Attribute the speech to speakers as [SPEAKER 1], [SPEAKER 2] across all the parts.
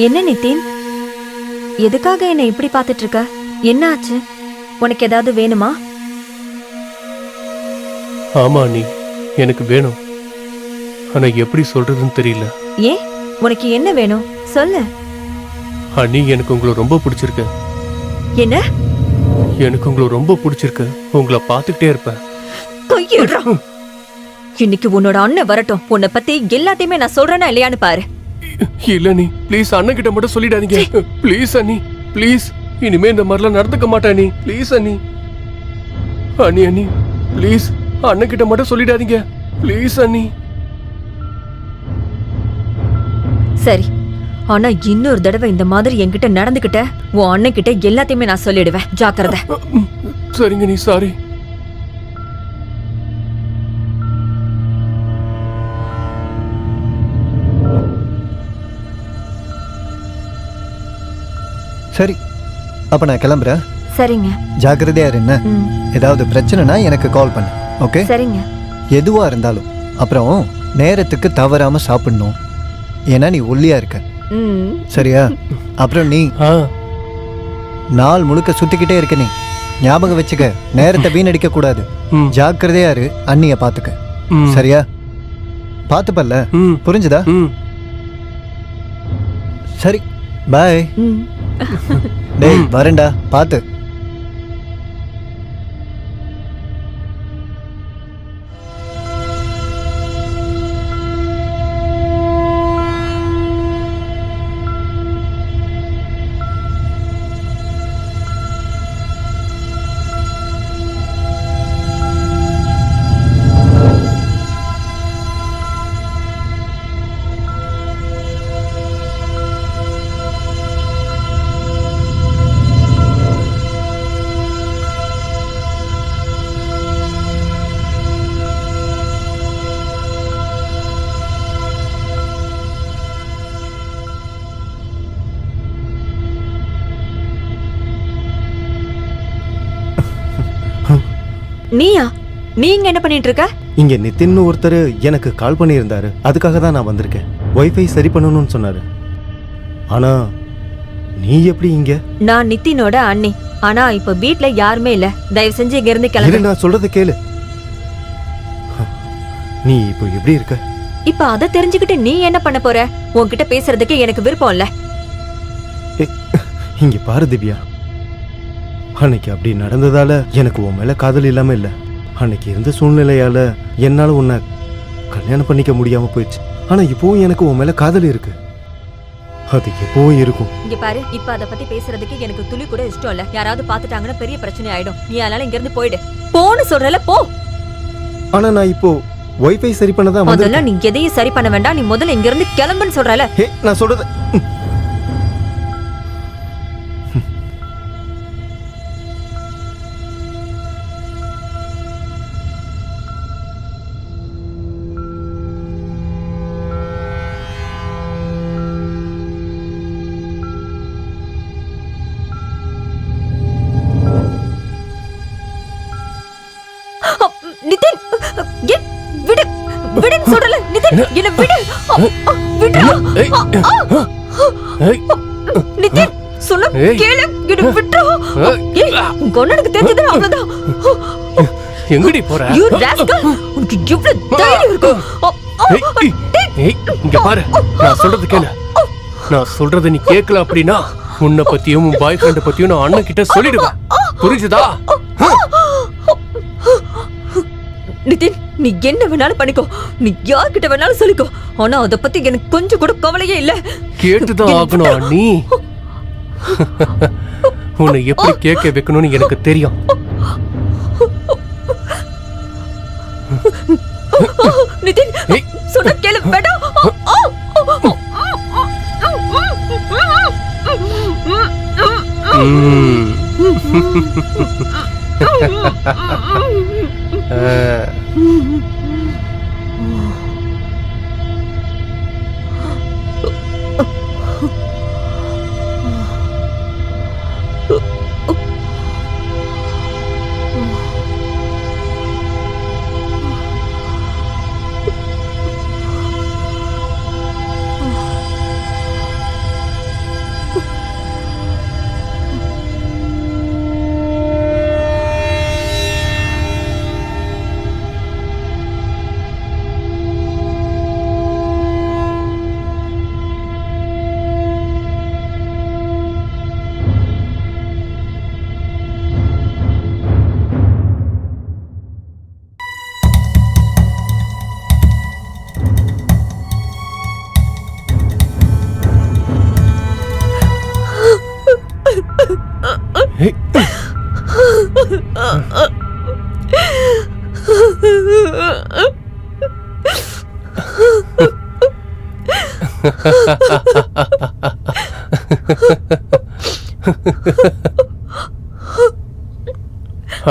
[SPEAKER 1] என்ன நிதின், எதுக்காக என்ன இப்படி பார்த்துட்டு இருக்க? என்ன ஆச்சு? உனக்கு ஏதாவது வேணுமா?
[SPEAKER 2] ஆமா அண்ணி, எனக்கு வேணும். ஆனா எப்படி சொல்றதுன்னு தெரியல.
[SPEAKER 1] ஏன், உனக்கு என்ன வேணும் சொல்லு.
[SPEAKER 2] அண்ணி, எனக்கு உங்களை ரொம்ப பிடிச்சிருக்கு.
[SPEAKER 1] என்ன?
[SPEAKER 2] எனக்கு உங்களை ரொம்ப பிடிச்சிருக்கு. உங்களை பார்த்துக்கிட்டே இருப்பேன்.
[SPEAKER 1] கையேடுறா. இன்னைக்கு உன்னோட அண்ணன் வரட்டும், உன்னை பத்தி எல்லாத்தையுமே நான் சொல்றேனா இல்லையான்னு பாரு.
[SPEAKER 2] இல்ல நீ ப்ளீஸ் அண்ணன் கிட்ட மட்டும் சொல்லிடாதீங்க. ப்ளீஸ் அண்ணி, ப்ளீஸ். இனிமே இந்த மாதிரிலாம் நடந்துக்க மாட்டேன் அண்ணி. ப்ளீஸ் அண்ணி. அண்ணி அண்ணி ப்ளீஸ் அண்ணன் கிட்ட மட்டும் சொல்லிடாதீங்க. ப்ளீஸ் அண்ணி.
[SPEAKER 1] சரி, ஆனா இன்னொரு தடவை இந்த மாதிரி என்கிட்ட நடந்துகிட்ட உன் அண்ணன் கிட்ட எல்லாத்தையுமே நான் சொல்லிடுவேன். ஜாக்கிரதை.
[SPEAKER 2] சரிங்க நீ, சாரி.
[SPEAKER 3] சரி, அப்ப நான் கிளம்புறேன்.
[SPEAKER 1] சரிங்க.
[SPEAKER 3] ஜாக்கிரதையா இருங்க. ஏதாவது பிரச்சனைனா எனக்கு கால் பண்ணு. ஓகே?
[SPEAKER 1] சரிங்க.
[SPEAKER 3] எதுவா இருந்தாலும் அப்புறம் நேரத்துக்கு தவறாம சாப்பிடணும். ஏன்னா நீ ஒல்லியா இருக்க. சரியா? அப்புறம் நீ நாள் முழுக்க சுத்திக்கிட்டே இருக்க. நீ ஞாபகம் வச்சுக்க, நேரத்தை வீணடிக்க கூடாது. ஜாக்கிரதையா இரு. அண்ணிய பாத்துக்க. சரியா? பாத்துப்பல்ல? புரிஞ்சுதா? சரி, பாய். டேய் வரேன்டா, பாத்து.
[SPEAKER 1] நீயா? நீங்க என்ன பண்ணிட்டு இருக்க?
[SPEAKER 4] இங்க நிதின் ஒருத்தர் எனக்கு கால் பண்ணியிருந்தாரு. அதுக்காக தான் நான் வந்திருக்கேன். வைஃபை சரி பண்ணணும்னு சொன்னாரு. ஆனா நீ எப்படி இங்க?
[SPEAKER 1] நான் நிதினோட அண்ணி. ஆனா இப்ப வீட்ல யாருமே இல்ல. தயவு செஞ்சு இங்க இருந்து கிளம்பு.
[SPEAKER 4] நான் சொல்றத கேளு. நீ இப்போ எப்படி இருக்க?
[SPEAKER 1] இப்ப அத தெரிஞ்சுக்கிட்டு நீ என்ன பண்ண போற? உன்கிட்ட பேசுறதுக்கு எனக்கு விருப்பம் இல்ல.
[SPEAKER 4] இங்க பாரு திவ்யா, அன்னைக்கு அப்படி நடந்ததால எனக்கு உன் மேல காதல் இல்லாம இல்ல. அன்னைக்கு இருந்த சூழ்நிலையால என்னால உன்னை கல்யாணம் பண்ணிக்க முடியாம போயிடுச்சு. ஆனா இப்பவும் எனக்கு உன் மேல காதல் இருக்கு. அது எப்பவும் இருக்கும்.
[SPEAKER 1] இங்க பாரு, இப்ப அத பத்தி பேசுறதுக்கு எனக்கு துளி கூட இஷ்டம் இல்ல. யாராவது பாத்துட்டாங்கன்னா பெரிய பிரச்சனை ஆயிடும். நீ அதனால இங்க இருந்து போயிடு. போன்னு சொல்றல, போ.
[SPEAKER 4] ஆனா நான் இப்போ வைஃபை சரி பண்ணதான் வந்து.
[SPEAKER 1] அதெல்லாம் நீ எதையும் சரி பண்ண வேண்டாம். நீ முதல்ல இங்க இருந்து கிளம்புன்னு சொல்றல.
[SPEAKER 4] நான் சொல்றது
[SPEAKER 1] நிதின், விடு விடுன்னு சொல்றல. நிதின், என்ன விடு. நிதின், சொன்ன கேளு. என்ன விடு. உங்க அண்ணனுக்கு தெரிஞ்சது அவ்வளவுதான்.
[SPEAKER 2] எங்கடி போற?
[SPEAKER 1] You rascal, உனக்கு எவ்வளவு தைரியம் இருக்கு?
[SPEAKER 2] இங்க பாரு, நான் சொல்றது கேளு. நான் சொல்றத நீ கேட்கல அப்படின்னா உன்னை பத்தியும் உன் பாய் ஃப்ரெண்ட் பத்தியும் நான் அண்ணன் கிட்ட சொல்லிடுவேன். புரிஞ்சுதா?
[SPEAKER 1] நிதின், நீ என்ன வேணாலும் பண்ணிக்கோ. நீ யார்கிட்ட வேணாலும் சொல்லிக்கோ. ஆனா அத பத்தி எனக்கு கொஞ்சம் கூட கவலையே இல்ல.
[SPEAKER 2] கேட்டுதான் ஆகணும் நீ. உன்னை எப்படி கேட்க வைக்கணும்னு எனக்கு தெரியும்.
[SPEAKER 1] நிதின், சொன்ன கேளு. வேண்டாம்.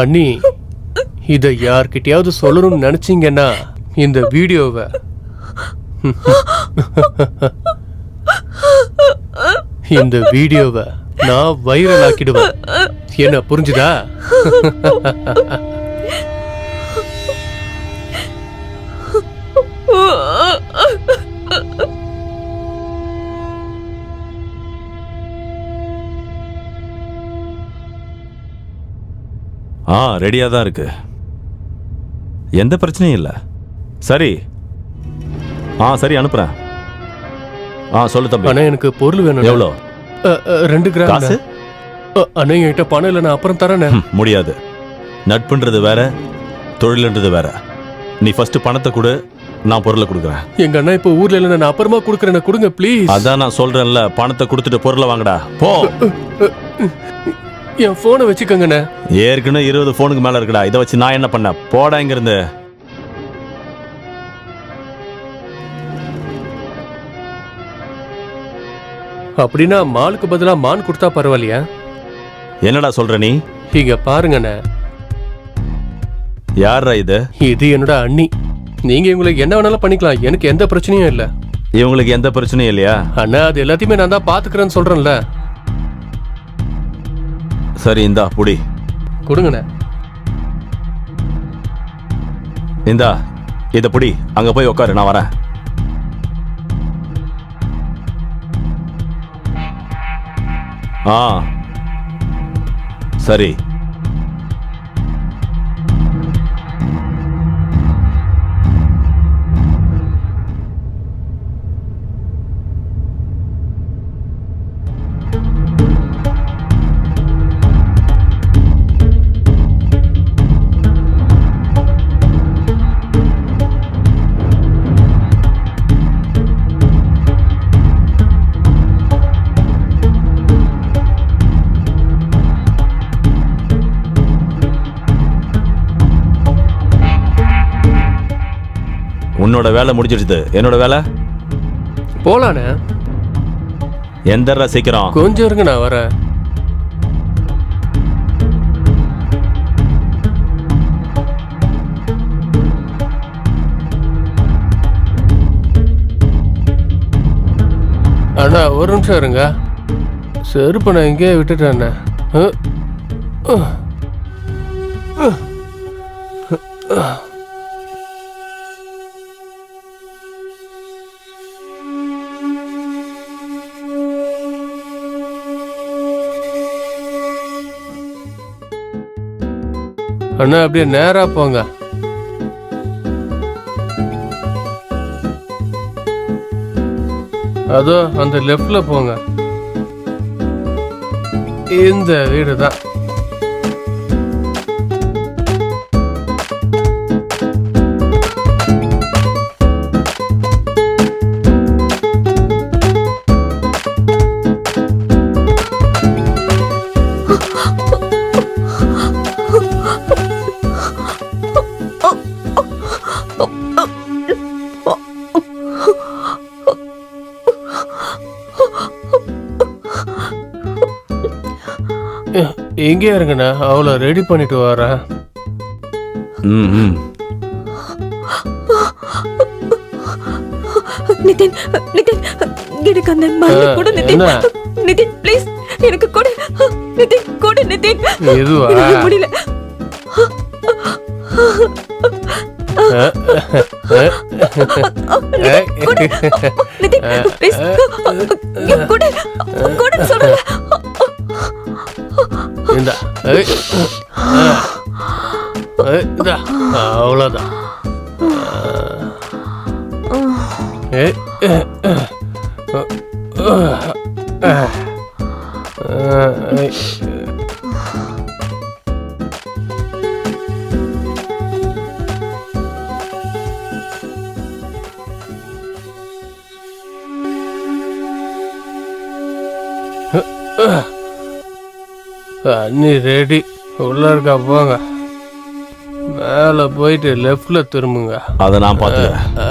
[SPEAKER 2] அண்ணி, இத யார்கிட்டயாவது சொல்லணும்னு நினைச்சீங்கன்னா இந்த வீடியோவை நான் வைரல் ஆக்கிடுவேன். என்ன புரிஞ்சுதா?
[SPEAKER 5] ரெடியா தான் இருக்கு, எந்த பிரச்சனையும் இல்லை. சரி சரி அனுப்புறேன். சொல்லு தம்பி.
[SPEAKER 2] அண்ணா எனக்கு பொருள் வேணும்.
[SPEAKER 5] எவ்வளோ?
[SPEAKER 2] 2 கிராம்
[SPEAKER 5] காசு.
[SPEAKER 2] அண்ணா என்கிட்ட பணம் இல்லை, நான் அப்புறம் தரேன்.
[SPEAKER 5] முடியாது. நட்புன்றது வேற, தொழில்ன்றது வேற. நீ ஃபர்ஸ்ட் பணத்தை கொடு, நான் பொருளை கொடுக்குறேன். எங்க அண்ணா இப்போ ஊர்ல இல்லை, நான் அப்புறமா கொடுக்குறேன், கொடுங்க ப்ளீஸ். அதான் நான் சொல்றேன்ல, பணத்தை கொடுத்துட்டு பொருளை வாங்கடா போ. என் போனை வச்சுக்கோங்கண்ணே. ஏற்கனவே 20 போனுக்கு மேல இருக்குடா, இதை வச்சு நான் என்ன பண்ண? போடா இங்க இருந்து. அப்படின்னா மாலுக்கு பதிலா மான் கொடுத்தா பரவாயில்லையா? என்னடா சொல்ற நீ? இங்க பாருங்கண்ணே. யாரா இது? இது என்னோட அண்ணி. நீங்க இவங்களுக்கு என்ன வேணாலும் பண்ணிக்கலாம், எனக்கு எந்த பிரச்சனையும் இல்ல. இவங்களுக்கு எந்த பிரச்சனையும் இல்லையா? அண்ணா அது எல்லாத்தையுமே நான் தான் பாத்துக்கிறேன்னு சொல்றேன்ல. சரி இந்தா புடி, கொடுங்கண்ணே. இந்தா இத புடி, அங்க போய் உட்காரு, நான் வரேன். சரி. உன்னோட வேலை முடிஞ்சிடுது, என்னோட வேலை போலானே. எந்தரா சீக்கிரம்? கொஞ்சம் இருங்க, நான் வரேன். அண்ணா ஒரு நிமிஷம் இருங்க, செருப்பு நான் எங்கேயே விட்டுட்டேன் அண்ணா. அண்ணா அப்படியே நேரா போங்க. அதோ அந்த லெஃப்ட்ல போங்க. இந்த வீடு தான். எங்கே இருங்கண்ணா, அவளை ரெடி பண்ணிட்டு வரேன்.
[SPEAKER 1] நிதின், நிதின், எனக்கு அந்த மருந்து கொடு நிதின். நிதின் ப்ளீஸ் எனக்கு கொடு. நிதின் கொடு நிதின்.
[SPEAKER 2] எதுவா?
[SPEAKER 1] முடியல. நிதின் ப்ளீஸ் கொடு, கொடு சொல்றேன்.
[SPEAKER 2] இந்தா, அவ்வளோதான். அண்ணி ரெடி, உள்ள இருக்கா போங்க. மேலே போயிட்டு லெஃப்ட்ல திரும்புங்க.
[SPEAKER 5] அதை நான் பார்த்துக்கிறேன்.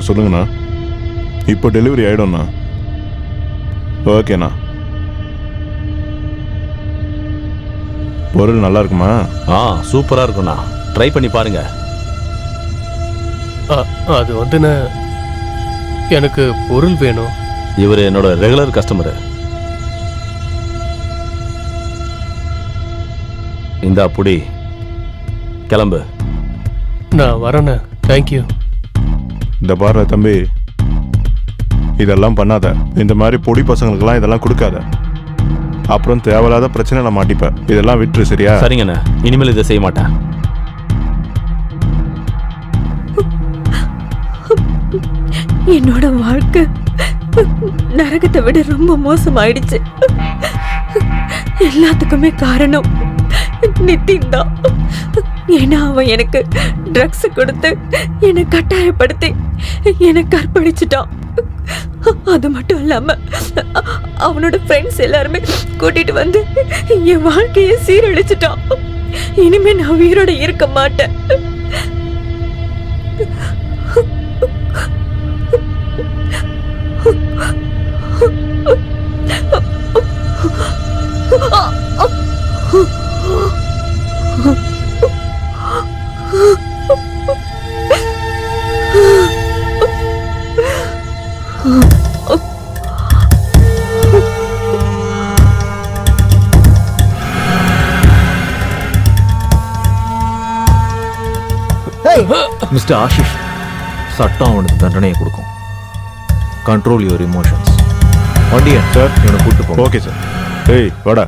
[SPEAKER 6] சொல்லுங்கண்ணா. இப்போ டெலிவரி ஆகிடும்ண்ணா. ஓகேண்ணா. பொருள் நல்லா இருக்குமா?
[SPEAKER 5] சூப்பராக இருக்குண்ணா. ட்ரை பண்ணி பாருங்க.
[SPEAKER 2] அது வந்துண்ணே, எனக்கு பொருள் வேணும்.
[SPEAKER 5] இவர் என்னோட ரெகுலர் கஸ்டமரு. இந்தா புடி, கிளம்பு.
[SPEAKER 2] நான் வரேண்ணே. தேங்க்யூ.
[SPEAKER 6] இந்த பாரு தம்பி, இதெல்லாம் பண்ணாத. இந்த மாதிரி பொடி பசங்களுக்கெல்லாம் இதெல்லாம் கொடுக்காத. அப்புறம் தேவையில்லாத பிரச்சனை மாட்டிப்பேன். இதெல்லாம் விட்டுரு, சரியா?
[SPEAKER 5] சரிங்கண்ணா, இனிமேல் இதை செய்ய மாட்டேன்.
[SPEAKER 1] என்னோட வாழ்க்கை நரகத்தை விட ரொம்ப மோசமாயிடுச்சு. எல்லாத்துக்குமே காரணம் நித்தின் தான். ஏன்னா அவன் எனக்கு ட்ரக்ஸ் கொடுத்து என்னை கட்டாயப்படுத்தி என்னை கற்பழிச்சிட்டான். அது மட்டும் இல்லாம அவனோட ஃப்ரெண்ட்ஸ் எல்லாருமே கூட்டிட்டு வந்து என் வாழ்க்கையை சீரழிச்சிட்டான். இனிமே நான் உயிரோட இருக்க மாட்டேன்.
[SPEAKER 7] மிஸ்டர் ஆஷிஷ், சட்டம் அவனுக்கு தண்டனையை கொடுக்கும். Control your emotions. Vandiyan sir, இவனை கூப்பிட்டு போ.
[SPEAKER 6] Okay sir. ஏய் வாடா.